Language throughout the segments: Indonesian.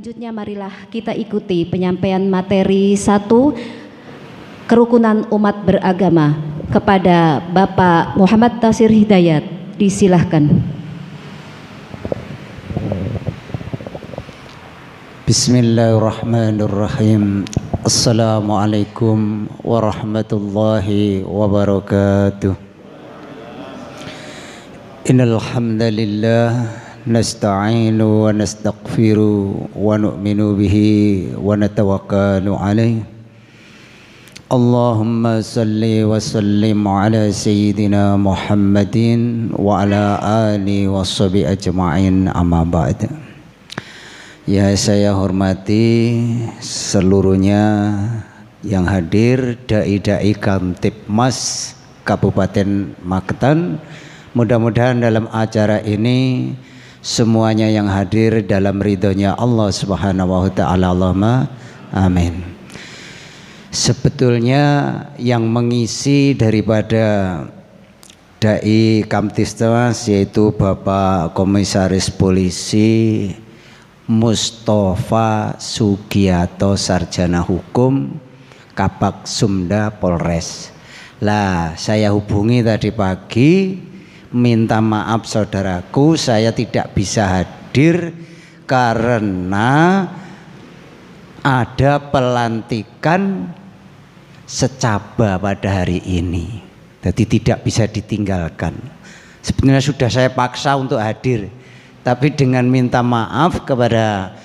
Selanjutnya marilah kita ikuti penyampaian materi 1 kerukunan umat beragama kepada Bapak Muhammad Tasir Hidayat. Disilahkan. Bismillahirrahmanirrahim. Assalamualaikum warahmatullahi wabarakatuh. Innal hamdalillah nasta'inu wa nastaghfiru wa nu'minu bihi wa natawakkalu alaihi. Allahumma salli wa sallim ala sayyidina Muhammadin wa ala alihi wa sahbihi ajma'in, amma ba'd. Ya, saya hormati seluruhnya yang hadir, dai-dai Kamtibmas Kabupaten Magetan. Mudah-mudahan dalam acara ini semuanya yang hadir dalam ridhonya Allah Subhanahu wa ta'ala. Allahumma amin. Sebetulnya yang mengisi daripada dai Kamtibmas yaitu Bapak Komisaris Polisi Mustafa Sugiyato, Sarjana Hukum, Kabak Sumda Polres. Lah, saya hubungi tadi pagi, minta maaf saudaraku, saya tidak bisa hadir karena ada pelantikan secaba pada hari ini. Jadi tidak bisa ditinggalkan. Sebenarnya sudah saya paksa untuk hadir, tapi dengan minta maaf kepada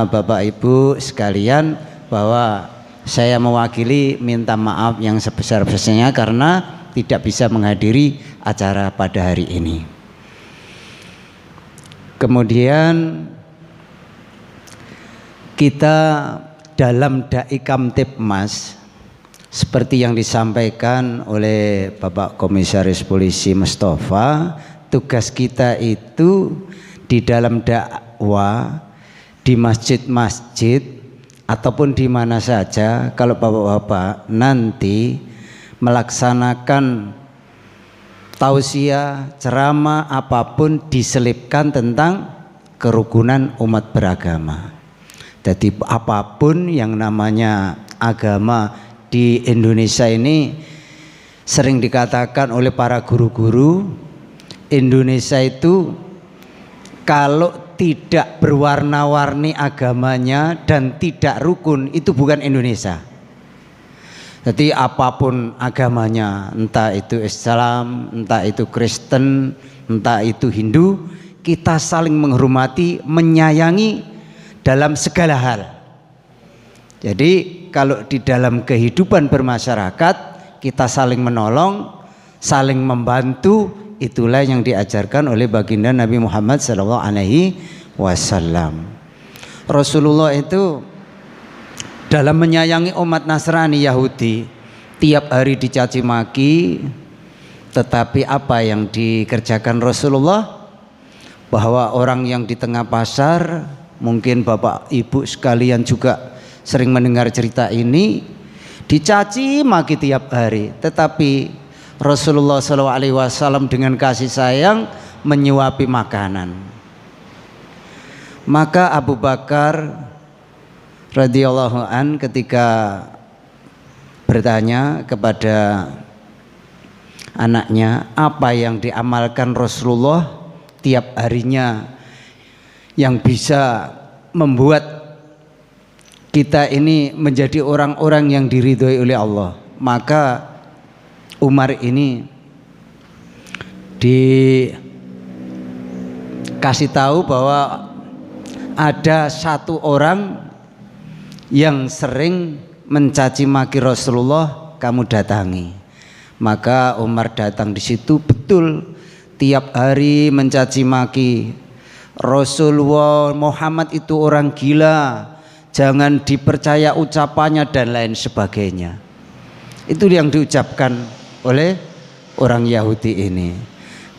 Bapak Ibu sekalian bahwa saya mewakili minta maaf yang sebesar-besarnya karena tidak bisa menghadiri acara pada hari ini. Kemudian kita dalam dai Kamtibmas seperti yang disampaikan oleh Bapak Komisaris Polisi Mustafa, tugas kita itu di dalam dakwah di masjid-masjid ataupun di mana saja, kalau bapak-bapak nanti melaksanakan tausiah, ceramah apapun diselipkan tentang kerukunan umat beragama. Jadi apapun yang namanya agama di Indonesia ini, sering dikatakan oleh para guru-guru, Indonesia itu kalau tidak berwarna-warni agamanya dan tidak rukun, itu bukan Indonesia. Jadi apapun agamanya, entah itu Islam, entah itu Kristen, entah itu Hindu, kita saling menghormati, menyayangi dalam segala hal. Jadi kalau di dalam kehidupan bermasyarakat kita saling menolong, saling membantu, itulah yang diajarkan oleh baginda Nabi Muhammad SAW. Rasulullah itu dalam menyayangi umat Nasrani Yahudi tiap hari dicaci maki, tetapi apa yang dikerjakan Rasulullah? Bahwa orang yang di tengah pasar, mungkin Bapak Ibu sekalian juga sering mendengar cerita ini, dicaci maki tiap hari, tetapi Rasulullah SAW dengan kasih sayang menyuapi makanan. Maka Abu Bakar radhiyallahu an ketika bertanya kepada anaknya, apa yang diamalkan Rasulullah tiap harinya yang bisa membuat kita ini menjadi orang-orang yang diridhoi oleh Allah. Maka Umar ini dikasih tahu bahwa ada satu orang yang sering mencaci maki Rasulullah, kamu datangi. Maka Umar datang di situ, betul tiap hari mencaci maki Rasulullah, Muhammad itu orang gila, jangan dipercaya ucapannya dan lain sebagainya. Itu yang diucapkan oleh orang Yahudi ini.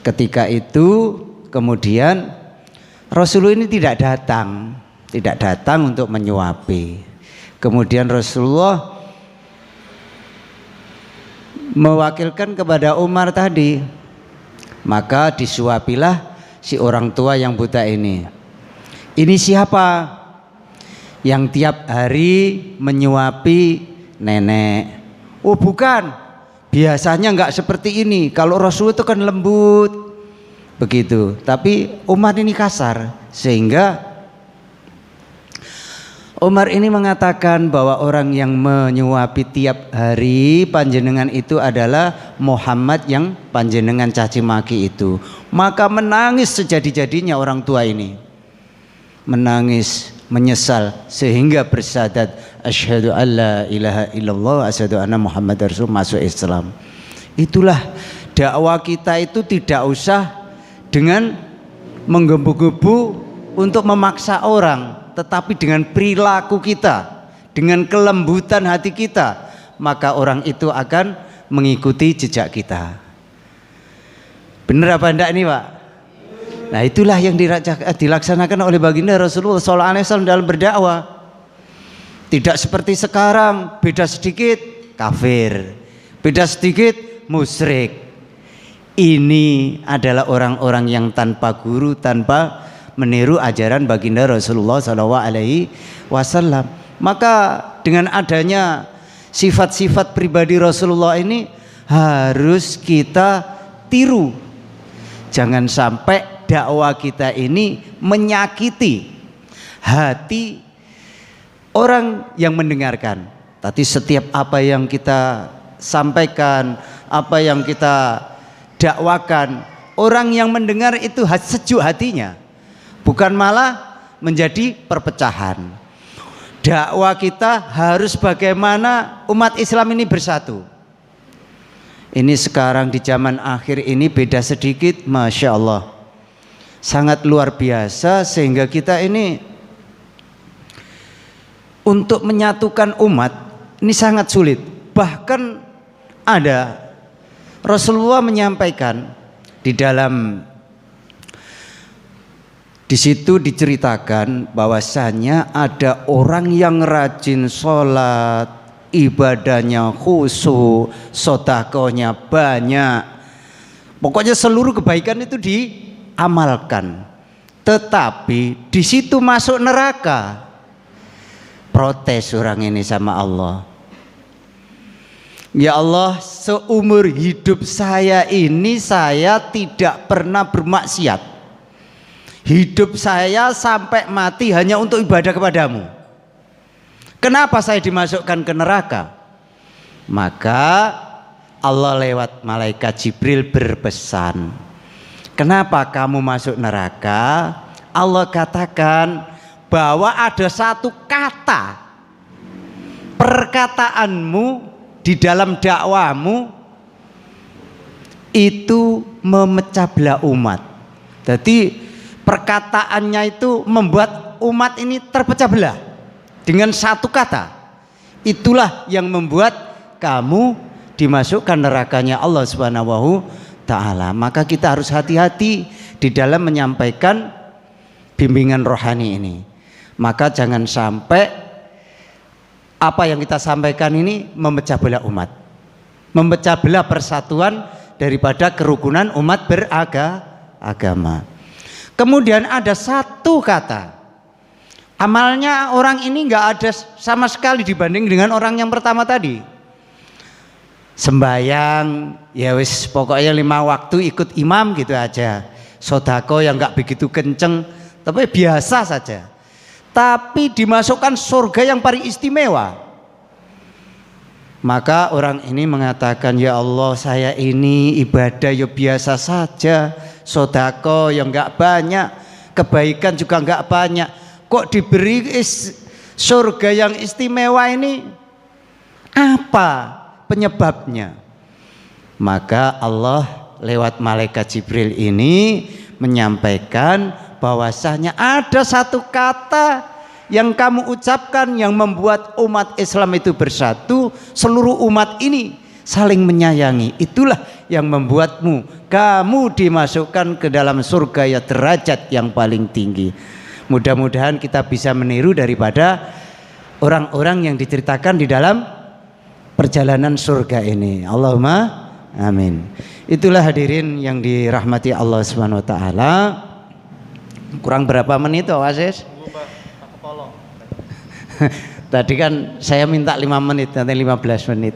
Ketika itu kemudian Rasulullah ini tidak datang untuk menyuapi. Kemudian Rasulullah mewakilkan kepada Umar tadi, maka disuapilah si orang tua yang buta ini. Ini siapa? yang tiap hari menyuapi nenek. Oh bukan, biasanya nggak seperti ini. Kalau Rasul itu kan lembut begitu, tapi Umar ini kasar, sehingga Umar ini mengatakan bahwa orang yang menyuapi tiap hari panjenengan itu adalah Muhammad yang panjenengan caci maki itu. Maka menangis sejadi-jadinya orang tua ini, menangis menyesal sehingga bersyahadat asyhadu alla ilaha illallah asyhadu anna Muhammad rasul, masuk Islam. Itulah dakwah kita, itu tidak usah dengan menggebu-gebu untuk memaksa orang, tetapi dengan perilaku kita, dengan kelembutan hati kita, maka orang itu akan mengikuti jejak kita. Benar apa enggak ini Pak? Nah itulah yang dilaksanakan oleh baginda Rasulullah SAW dalam berdakwah. Tidak seperti sekarang, beda sedikit kafir, beda sedikit musyrik. Ini adalah orang-orang yang tanpa guru, tanpa meniru ajaran baginda Rasulullah SAW. Maka dengan adanya sifat-sifat pribadi Rasulullah ini harus kita tiru. Jangan sampai dakwah kita ini menyakiti hati orang yang mendengarkan. Tapi setiap apa yang kita sampaikan, apa yang kita dakwakan, orang yang mendengar itu sejuk hatinya, bukan malah menjadi perpecahan. Dakwah kita harus bagaimana umat Islam ini bersatu. Ini sekarang di zaman akhir ini beda sedikit, Masya Allah, sangat luar biasa, sehingga kita ini untuk menyatukan umat ini sangat sulit. Bahkan ada Rasulullah menyampaikan di dalam, di situ diceritakan bahwasanya ada orang yang rajin sholat, ibadahnya khusyuk, sedekahnya banyak, pokoknya seluruh kebaikan itu diamalkan, tetapi di situ masuk neraka. Protes orang ini sama Allah, ya Allah, seumur hidup saya ini saya tidak pernah bermaksiat. Hidup saya sampai mati hanya untuk ibadah kepadamu. Kenapa saya dimasukkan ke neraka? Maka Allah lewat malaikat Jibril berpesan, kenapa kamu masuk neraka? Allah katakan bahwa ada satu kata, perkataanmu di dalam dakwamu itu memecah belah umat. Jadi perkataannya itu membuat umat ini terpecah belah dengan satu kata. Itulah yang membuat kamu dimasukkan nerakanya Allah Subhanahu Ta'ala. Maka kita harus hati-hati di dalam menyampaikan bimbingan rohani ini. Maka jangan sampai apa yang kita sampaikan ini memecah belah umat, memecah belah persatuan daripada kerukunan umat beragama. Kemudian ada satu kata, amalnya orang ini nggak ada sama sekali dibanding dengan orang yang pertama tadi. Sembayang ya wis pokoknya 5 waktu ikut imam gitu aja. Sodako yang nggak begitu kenceng, tapi biasa saja. Tapi dimasukkan surga yang paling istimewa. Maka orang ini mengatakan, ya Allah, saya ini ibadah ya biasa saja, sodako yang nggak banyak, kebaikan juga nggak banyak, kok diberi surga yang istimewa ini? Apa penyebabnya? Maka Allah lewat malaikat Jibril ini menyampaikan bahwasanya ada satu kata yang kamu ucapkan yang membuat umat Islam itu bersatu, seluruh umat ini saling menyayangi. Itulah yang membuatmu kamu dimasukkan ke dalam surga ya derajat yang paling tinggi. Mudah-mudahan kita bisa meniru daripada orang-orang yang diceritakan di dalam perjalanan surga ini. Allahumma amin. Itulah hadirin yang dirahmati Allah Subhanahu wa taala. Kurang berapa menit Pak Aziz? Tadi kan saya minta 5 menit, nanti 15 menit.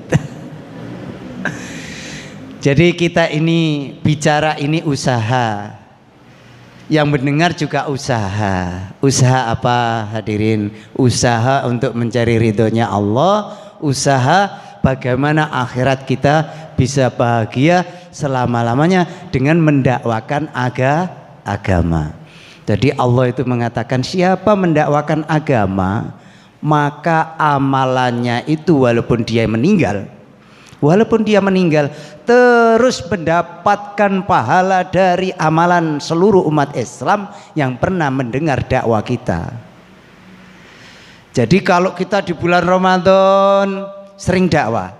Jadi kita ini bicara ini usaha. Yang mendengar juga usaha. Usaha apa hadirin? Usaha untuk mencari ridhonya Allah. Usaha bagaimana akhirat kita bisa bahagia selama-lamanya dengan mendakwakan agama. Jadi Allah itu mengatakan siapa mendakwakan agama, maka amalannya itu walaupun dia meninggal terus mendapatkan pahala dari amalan seluruh umat Islam yang pernah mendengar dakwah kita. Jadi kalau kita di bulan Ramadan sering dakwah,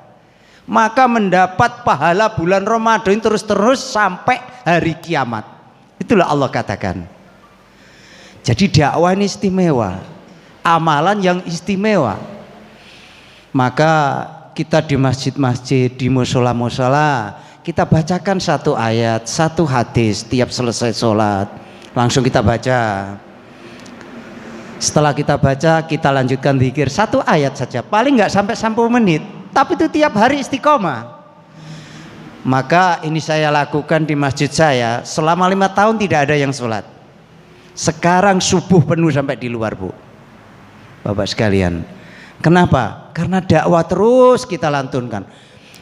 maka mendapat pahala bulan Ramadan terus sampai hari kiamat. Itulah Allah katakan. Jadi dakwah ini istimewa, amalan yang istimewa. Maka kita di masjid-masjid, di musola-musola, kita bacakan satu ayat, satu hadis tiap selesai sholat. Langsung kita baca. Setelah kita baca, kita lanjutkan zikir satu ayat saja, paling nggak sampai 10 menit. Tapi itu tiap hari istiqomah. Maka ini saya lakukan di masjid saya selama 5 tahun tidak ada yang sholat. Sekarang subuh penuh sampai di luar, Bu. Bapak sekalian. Kenapa? Karena dakwah terus kita lantunkan.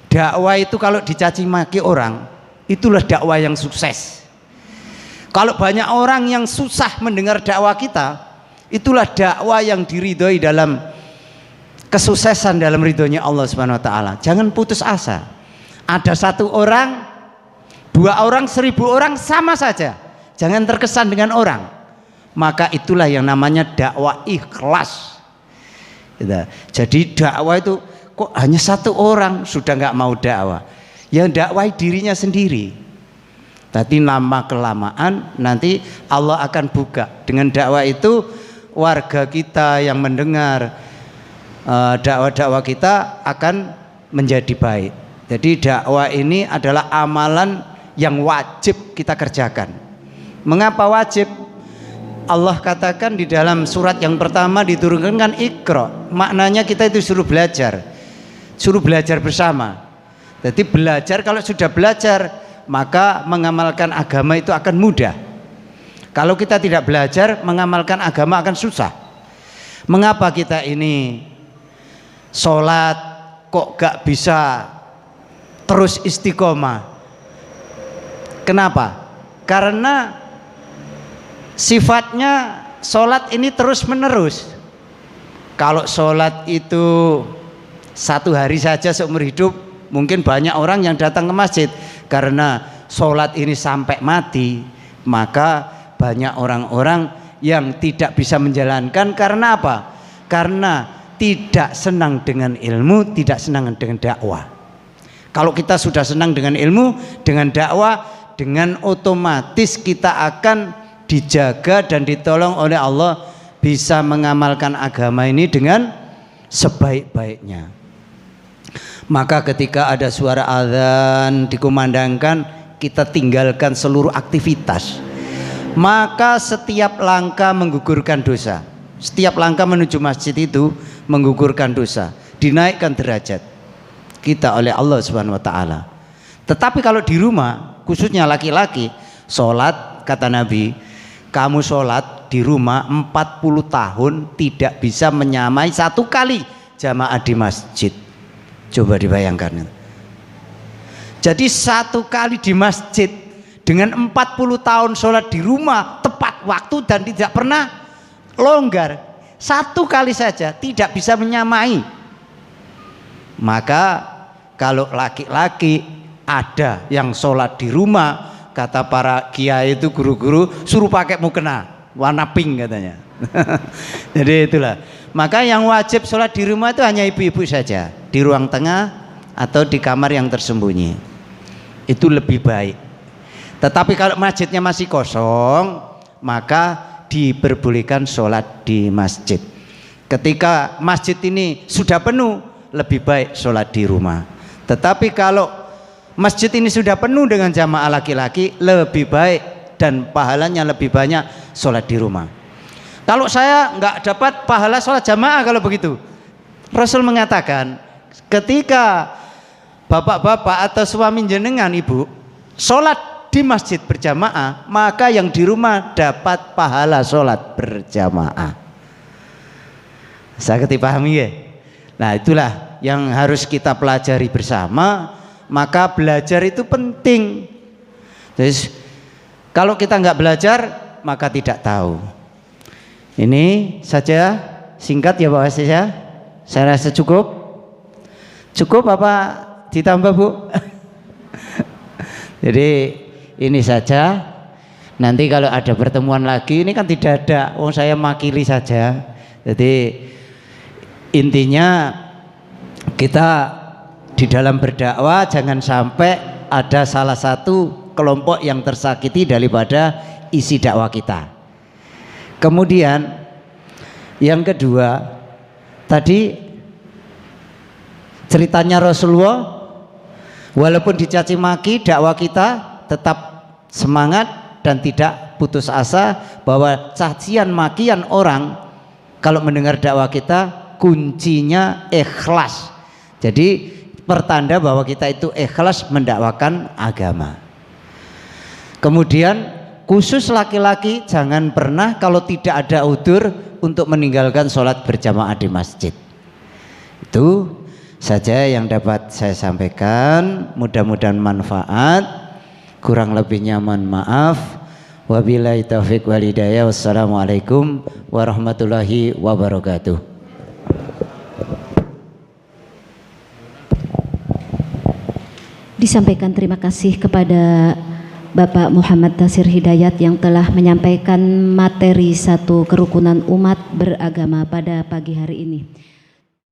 Dakwah itu kalau dicaci maki orang, itulah dakwah yang sukses. Kalau banyak orang yang susah mendengar dakwah kita, itulah dakwah yang diridhoi dalam kesuksesan dalam ridhonya Allah Subhanahu wa taala. Jangan putus asa. Ada 1 orang, 2 orang, 1000 orang sama saja. Jangan terkesan dengan orang. Maka itulah yang namanya dakwah ikhlas. Jadi dakwah itu kok hanya 1 orang sudah nggak mau dakwah. Yang dakwah dirinya sendiri. Tapi lama kelamaan nanti Allah akan buka. Dengan dakwah itu warga kita yang mendengar dakwah-dakwah kita akan menjadi baik. Jadi dakwah ini adalah amalan yang wajib kita kerjakan. Mengapa wajib? Allah katakan di dalam surat yang pertama diturunkan kan Iqra. Maknanya kita itu suruh belajar bersama. Jadi belajar, kalau sudah belajar maka mengamalkan agama itu akan mudah. Kalau kita tidak belajar, mengamalkan agama akan susah. Mengapa kita ini sholat kok gak bisa terus istiqomah? Kenapa? Karena sifatnya sholat ini terus menerus. Kalau sholat itu 1 hari saja seumur hidup, mungkin banyak orang yang datang ke masjid. Karena sholat ini sampai mati, maka banyak orang-orang yang tidak bisa menjalankan. Karena apa? Karena tidak senang dengan ilmu, tidak senang dengan dakwah. Kalau kita sudah senang dengan ilmu, dengan dakwah, dengan otomatis kita akan dijaga dan ditolong oleh Allah bisa mengamalkan agama ini dengan sebaik-baiknya. Maka ketika ada suara azan dikumandangkan, kita tinggalkan seluruh aktivitas. Maka setiap langkah menggugurkan dosa. Setiap langkah menuju masjid itu menggugurkan dosa, dinaikkan derajat kita oleh Allah Subhanahu wa taala. Tetapi kalau di rumah, khususnya laki-laki, sholat, kata Nabi, kamu sholat di rumah 40 tahun tidak bisa menyamai 1 kali jamaah di masjid. Coba dibayangkan. Jadi 1 kali di masjid dengan 40 tahun sholat di rumah tepat waktu dan tidak pernah longgar, 1 kali saja tidak bisa menyamai. Maka kalau laki-laki ada yang sholat di rumah, kata para kiai itu, guru-guru, suruh pakai mukena warna pink katanya. Jadi itulah. Maka yang wajib sholat di rumah itu hanya ibu-ibu saja, di ruang tengah atau di kamar yang tersembunyi. Itu lebih baik. Tetapi kalau masjidnya masih kosong, maka diperbolehkan sholat di masjid. Ketika masjid ini sudah penuh, lebih baik sholat di rumah. Tetapi kalau masjid ini sudah penuh dengan jamaah laki-laki, lebih baik dan pahalanya lebih banyak sholat di rumah. Kalau saya nggak dapat pahala sholat jamaah kalau begitu. Rasul mengatakan ketika bapak-bapak atau suami jenengan ibu sholat di masjid berjamaah, maka yang di rumah dapat pahala sholat berjamaah. Saya dipahami ya? Nah itulah yang harus kita pelajari bersama. Maka belajar itu penting. Terus kalau kita nggak belajar maka tidak tahu. Ini saja singkat ya Pak Wasis ya. Saya rasa cukup. Cukup apa ditambah Bu? Jadi ini saja. Nanti kalau ada pertemuan lagi ini kan tidak ada. Oh saya makili saja. Jadi intinya kita di dalam berdakwah jangan sampai ada salah satu kelompok yang tersakiti daripada isi dakwah kita. Kemudian yang kedua, tadi ceritanya Rasulullah, walaupun dicaci maki, dakwah kita tetap semangat dan tidak putus asa bahwa cacian makian orang kalau mendengar dakwah kita kuncinya ikhlas. Jadi pertanda bahwa kita itu ikhlas mendakwakan agama. Kemudian khusus laki-laki jangan pernah kalau tidak ada udzur untuk meninggalkan sholat berjamaah di masjid. Itu saja yang dapat saya sampaikan. Mudah-mudahan manfaat. Kurang lebihnya mohon maaf. Wabillahi taufiq wal hidayah. Wassalamualaikum warahmatullahi wabarakatuh. Disampaikan terima kasih kepada Bapak Muhammad Tasir Hidayat yang telah menyampaikan materi satu kerukunan umat beragama pada pagi hari ini.